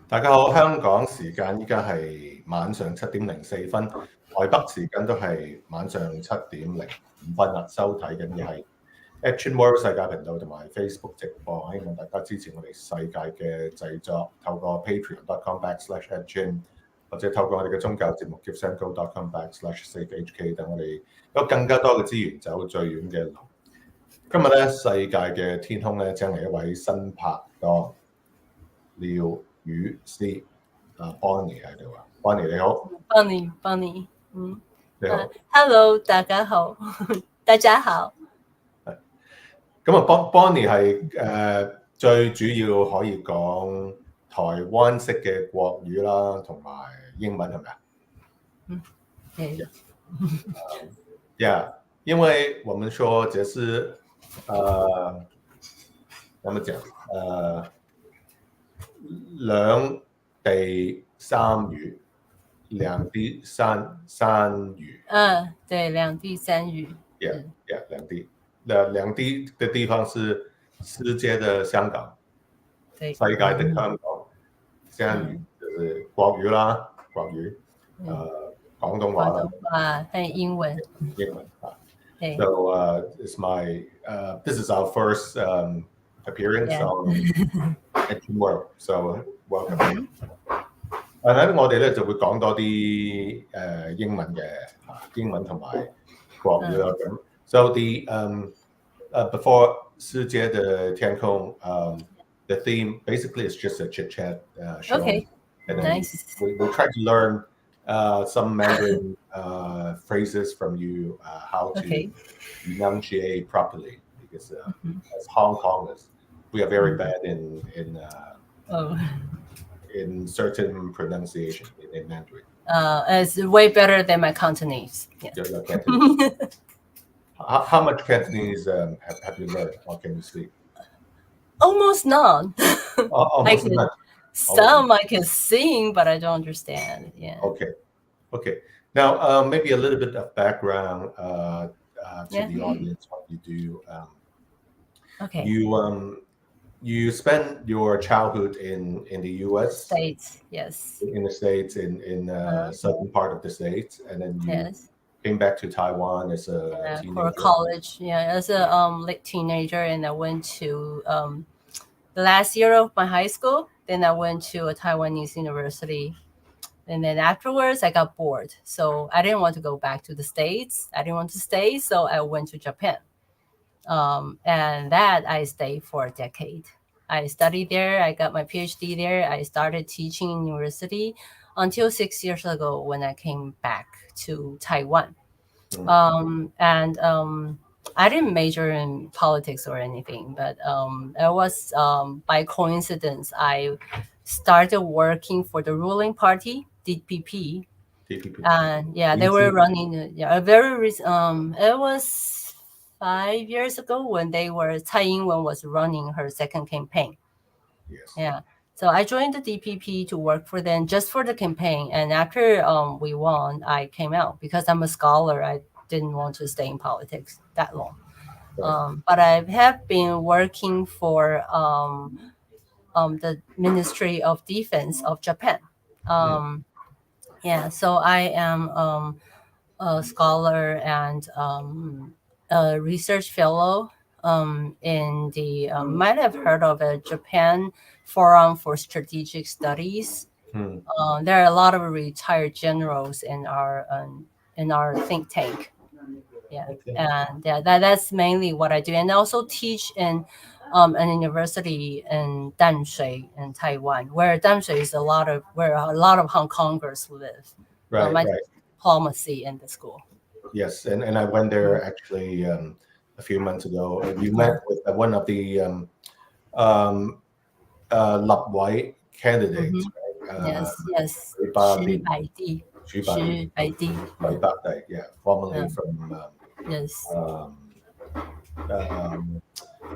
大家好，香港時間依家係晚上7:04，台北時間都係晚上7:05啦。收睇緊嘅係 Action World 世界頻道同埋 Facebook 直播，希望大家支持我哋世界嘅製作，透過 patreon.com/action 或者透過我哋嘅宗教節目 givesandgo.com/safehk 等我哋有更加多嘅資源走最遠嘅路。今日咧世界嘅天空咧請嚟一位新拍檔廖宇詩Bonnie 喺度啊 ，Bonnie 你好 ，Bonnie，你好 ，Hello， 大家好，大家好。咁啊，Bonnie 係最主要可以講台灣式嘅國語啦，同埋英文係咪啊？對。Yeah， 因為我們說這是怎麼講兩地三語，兩地三語。對，兩地三語。Yeah，兩地的地方是世界的香港，對，世界的香港，三語就是國語啦，國語，廣東話啦，還有英文。英文啊。對。So it's this is our first appearance on Action World, so welcome. 我哋咧就會講多啲英文嘅英文同埋國語啦咁。So before 世界的天空, the theme basically is just a chit chat show. Okay. And Nice. We try to learn some Mandarin phrases from you, how to enunciate properly, because as Hong Kongers, we are very bad in certain pronunciation in Mandarin. It's way better than my Cantonese. Yes. Your Cantonese. How much Cantonese have you learned, or can you speak? Almost none. Almost none. Some I can sing, but I don't understand. Yeah. Okay. Now, maybe a little bit of background to the audience, what you do. Okay. You spent your childhood in the U.S. States, yes. In the States, in southern part of the States, and then you came back to Taiwan as a teenager. For college, as a late teenager, and I went to the last year of my high school. Then I went to a Taiwanese university. And then afterwards, I got bored. So I didn't want to go back to the States. I didn't want to stay. So I went to Japan. And that I stayed for a decade. I studied there. I got my PhD there. I started teaching in university until 6 years ago when I came back to Taiwan. I didn't major in politics or anything, but it was by coincidence I started working for the ruling party, DPP. And they were running a very recent. It was 5 years ago when Tsai Ing-wen was running her second campaign. Yes. Yeah. So I joined the DPP to work for them just for the campaign. And after we won, I came out because I'm a scholar. I didn't want to stay in politics that long. But I have been working for the Ministry of Defense of Japan. So I am a scholar and a research fellow in the might have heard of a Japan Forum for Strategic Studies. There are a lot of retired generals in our think tank. And that's mainly what I do, and I also teach in an university in Danshui in Taiwan, where Danshui is where a lot of Hong Kongers live. Right. Diplomacy in the school. Yes, and I went there actually a few months ago. You met with one of the Lap White candidates, right? Yes. Xu Baidi. Formerly from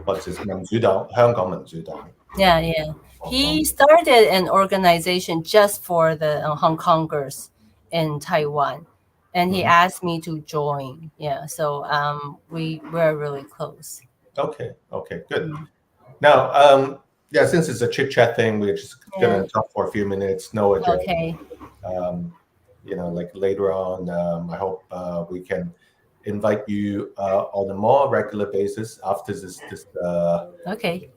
what's his 民主黨 香港民主黨 He started an organization just for the Hong Kongers in Taiwan, and he asked me to join. So we're really close. Okay, good. Now Yeah, since it's a chit chat thing, we're just gonna talk for a few minutes. No agenda. Okay. Like later on, I hope we can invite you on a more regular basis after this Okay.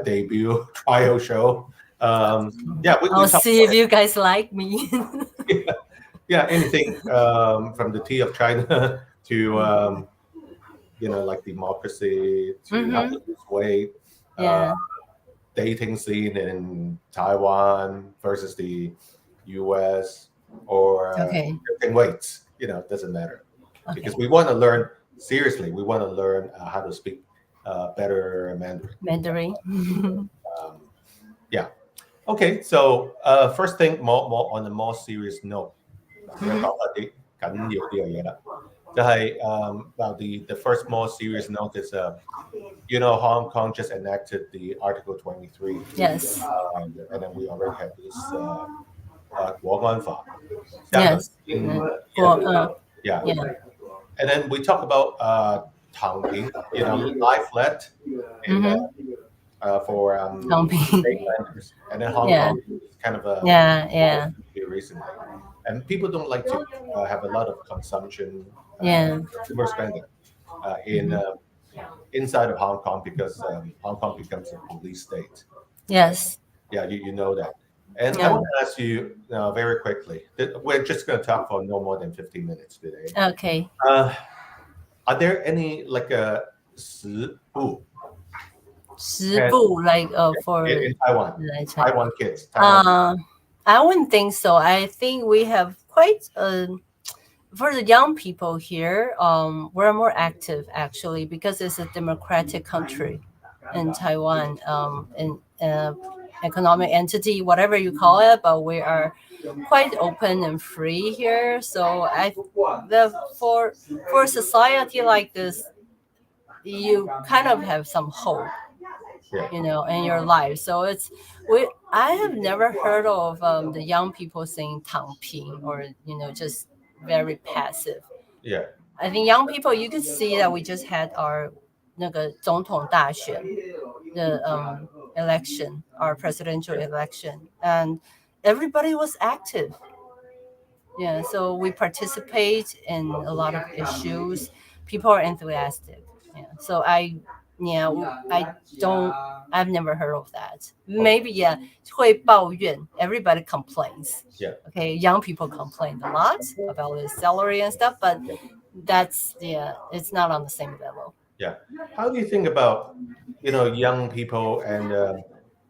debut trial show. I'll see if you guys like me. Anything from the tea of China to like democracy to how to lose weight. Dating scene in Taiwan versus the U.S. or lifting weights, doesn't matter. Because we want to learn, seriously, we want to learn how to speak better Mandarin. Okay, so first thing, more on a more serious note. 講下啲緊要啲嘅嘢啦，就係the first more serious note is Hong Kong just enacted the Article 23. Yes. And then we already have this 國安法. Yes. And then we talk about 躺平, lie flat for mainlanders. And then Hong Kong is kind of recently. And people don't like to have a lot of consumption, consumer spending inside of Hong Kong because Hong Kong becomes a police state. Yes. Yeah, you know that. And I want to ask you very quickly. We're just going to talk for no more than 15 minutes today. Okay. Are there any like a 食部like for in Taiwan? Taiwan kids. I wouldn't think so. I think we have quite for the young people here, we're more active actually because it's a democratic country in Taiwan, in economic entity, whatever you call it, but we are quite open and free here. So for a society like this, you kind of have some hope. In your life. So I have never heard of the young people saying 躺平 or just very passive. Yeah. I think young people, you could see that we just had our 那个总统大选 the election, our presidential election, and everybody was active. Yeah, so we participate in a lot of issues. People are enthusiastic. Yeah, so I've never heard of that. Maybe 会抱怨, everybody complains. Yeah. Okay, young people complain a lot about the salary and stuff, but that's it's not on the same level. Yeah. How do you think about young people and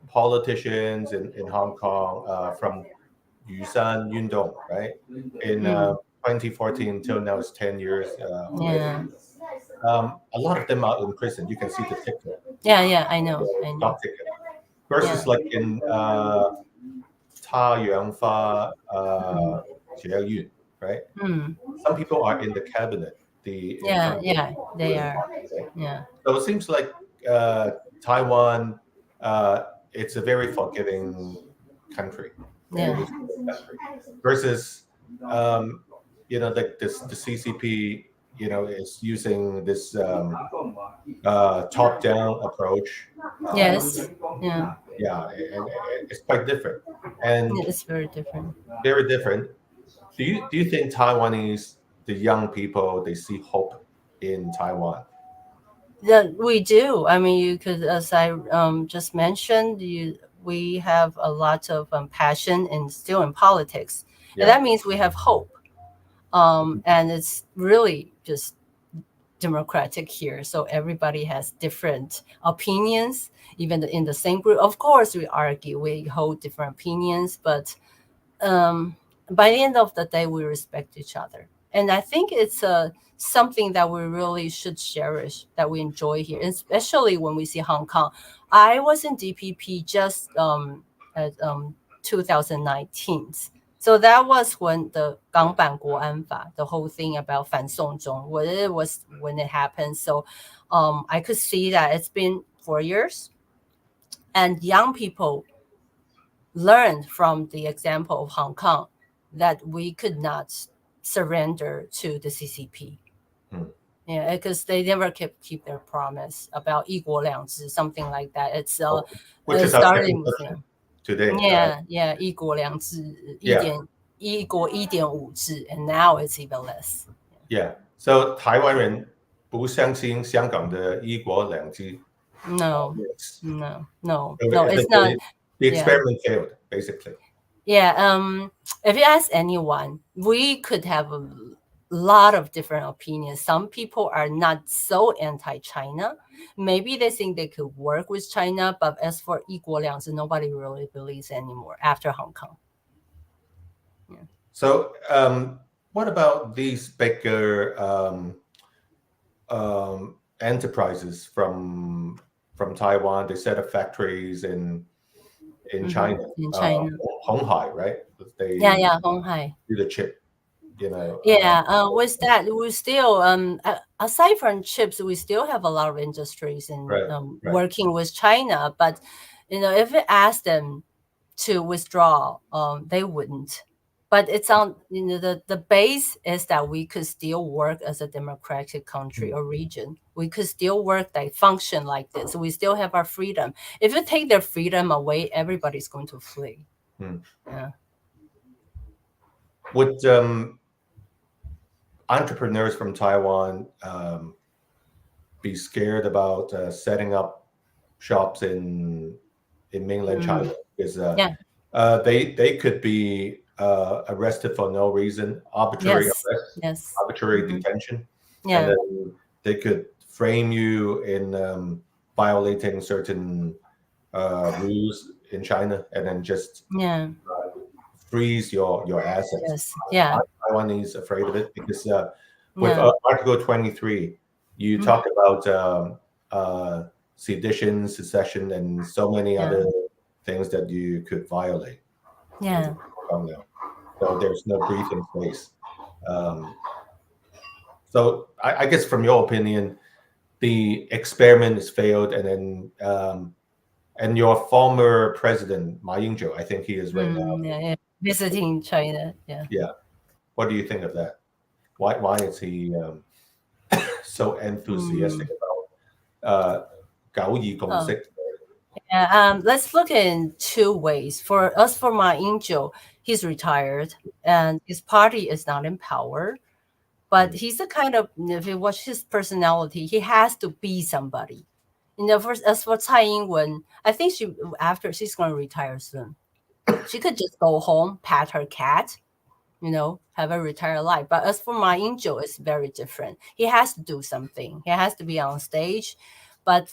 politicians in Hong Kong from Yusan Yundong, right? In 2014 till now it's 10 years. A lot of them are in prison. You can see the ticket. Yeah, I know. Dock ticket. Versus like in Taiyangfa, Jiayun, right? Some people are in the cabinet. They are. Yeah. So it seems like Taiwan, it's a very forgiving country. Yeah. Versus, like the CCP, is using this top-down approach. Yes. Yeah, and it's quite different. And it's very different. Very different. Do you think Taiwanese, the young people, they see hope in Taiwan? Yeah, we do. I mean, you could, as I just mentioned, we have a lot of passion and still in politics. Yeah. And that means we have hope. And it's really just democratic here. So everybody has different opinions, even in the same group. Of course, we argue, we hold different opinions, but by the end of the day, we respect each other. And I think it's something that we really should cherish, that we enjoy here, especially when we see Hong Kong. I was in DPP just at 2019. So that was when the 港版国安法, the whole thing about 反送中, it was when it happened. So I could see that it's been 4 years. And young people learned from the example of Hong Kong that we could not surrender to the CCP. Yeah, because they never keep their promise about 一国两制, something like that. It's which is starting today. Yeah, 一国两制 一国1.5制, and now it's even less. Yeah, so 台湾人不相信香港的一国两制. No, Yes. no, It's not. The experiment failed, basically. Yeah, if you ask anyone, we could have a lot of different opinions. Some people are not so anti-China. Maybe they think they could work with China, but as for 一国两制, nobody really believes anymore after Hong Kong. Yeah. So, what about these bigger enterprises from Taiwan? They set up factories in China. In China. Honghai, right? They Honghai. do the chip, you know. With that, we still, aside from chips, we still have a lot of industries in working with China. But, if we ask them to withdraw, they wouldn't. But it's on, the base is that we could still work as a democratic country or region. We could still work, function like this. We still have our freedom. If you take their freedom away, everybody's going to flee. Yeah. Would entrepreneurs from Taiwan be scared about setting up shops in mainland China? Because they could be arrested for no reason, arbitrary arrest, arbitrary detention, and then they could frame you in violating certain rules in China, and then just freeze your assets. Taiwan is afraid of it because with Article 23, you talk about sedition, secession, and so many other things that you could violate. So there's no breathing space. So I guess from your opinion, the experiment has failed, and then and your former president Ma Ying-jeou, I think he is right now visiting China. Yeah. What do you think of that? Why is he so enthusiastic about 九二共識? Let's look in two ways. For Ma Ying-jeou, he's retired and his party is not in power, but he's the kind of, if you watch his personality, he has to be somebody. As for Tsai Ing-wen, I think she's going to retire soon. She could just go home, pat her cat, have a retired life. But as for Ma Ying-jeou, it's very different. He has to do something. He has to be on stage, but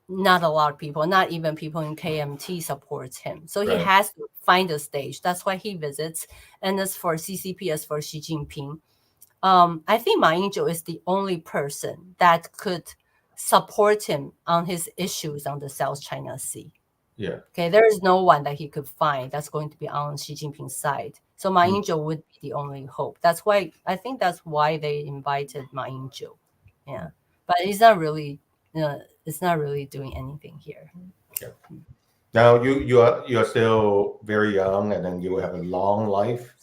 not a lot of people, not even people in KMT supports him. So he has to find a stage. That's why he visits. And as for CCP, as for Xi Jinping, I think Ma Ying-jeou is the only person that could support him on his issues on the South China Sea. Okay, there is no one that he could find that's going to be on Xi Jinping's side. So Ma Ying-jeou would be the only hope. That's why they invited Ma Ying-jeou. Yeah, but he's not really, it's not really doing anything here. Now you are still very young, and then you will have a long life.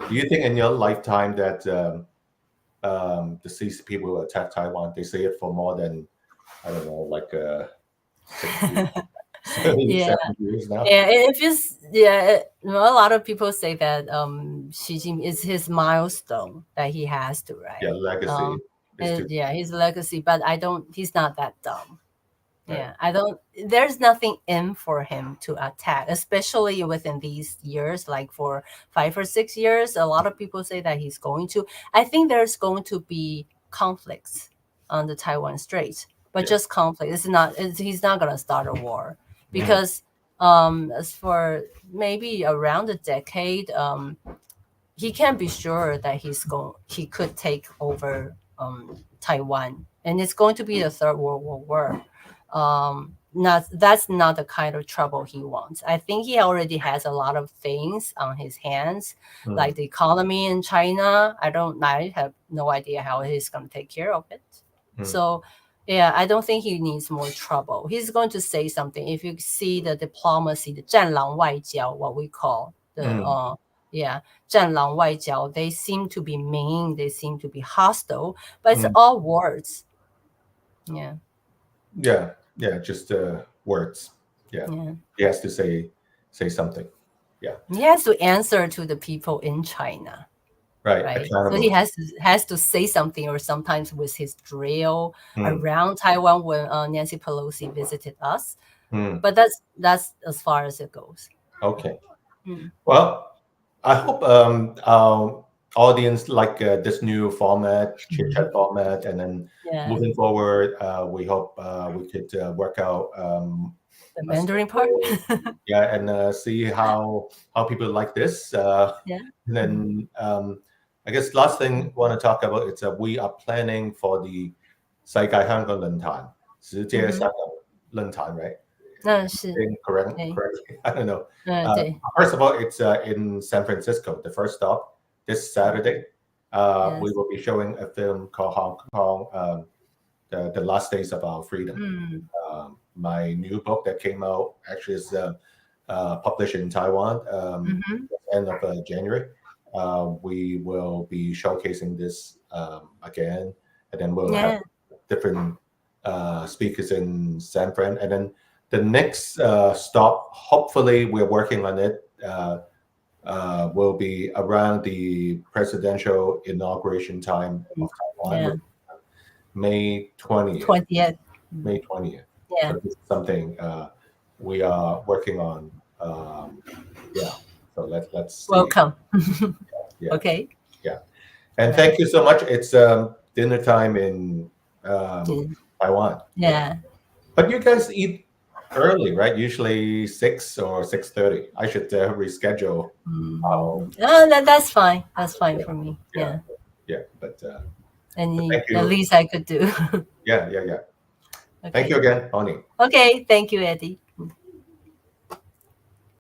Do you think in your lifetime that the CCP will attack Taiwan? They say it for more than, I don't know, like 70 years now. A lot of people say that Xi Jinping is his milestone that he has to, right? Yeah, legacy. His legacy, but he's not that dumb. There's nothing in for him to attack, especially within these years, like for 5 or 6 years. A lot of people say that he's going to. I think there's going to be conflicts on the Taiwan Strait, but just conflict. He's not going to start a war. Because as for maybe around a decade, he can't be sure that he could take over Taiwan, and it's going to be the Third World War. That's not the kind of trouble he wants. I think he already has a lot of things on his hands, like the economy in China. I have no idea how he's going to take care of it. So. Yeah, I don't think he needs more trouble. He's going to say something. If you see the diplomacy, the 战狼外交, what we call 战狼外交, they seem to be mean, they seem to be hostile, but it's all words. Yeah, just words. Yeah, he has to say something. Yeah, he has to answer to the people in China. Right. So he has to say something, or sometimes with his drill around Taiwan when Nancy Pelosi visited us. But that's as far as it goes. Okay. Well, I hope our audience like this new format, chit chat format, and then moving forward, we hope we could work out the Mandarin part. And see how people like this. And then I guess last thing I want to talk about is we are planning for the 世界香港論壇，世界香港論壇 right? Correctly? I don't know. First of all, it's in San Francisco, the first stop, this Saturday. We will be showing a film called Hong Kong, The Last Days of Our Freedom. My new book that came out actually is published in Taiwan end of January. We will be showcasing this again, and then we'll have different speakers in San Fran. And then the next stop, hopefully we're working on it, will be around the presidential inauguration time of Taiwan, May 20th. May 20th. So this is something we are working on. So let's see. Welcome. Okay. Yeah. And thank you so much. It's dinner time in Taiwan. Yeah. But you guys eat early, right? Usually 6 or 6:30. I should reschedule. That's fine. That's fine for me. Yeah. But the least I could do. Yeah. Okay. Thank you again, Bonnie. Okay. Thank you, Eddie.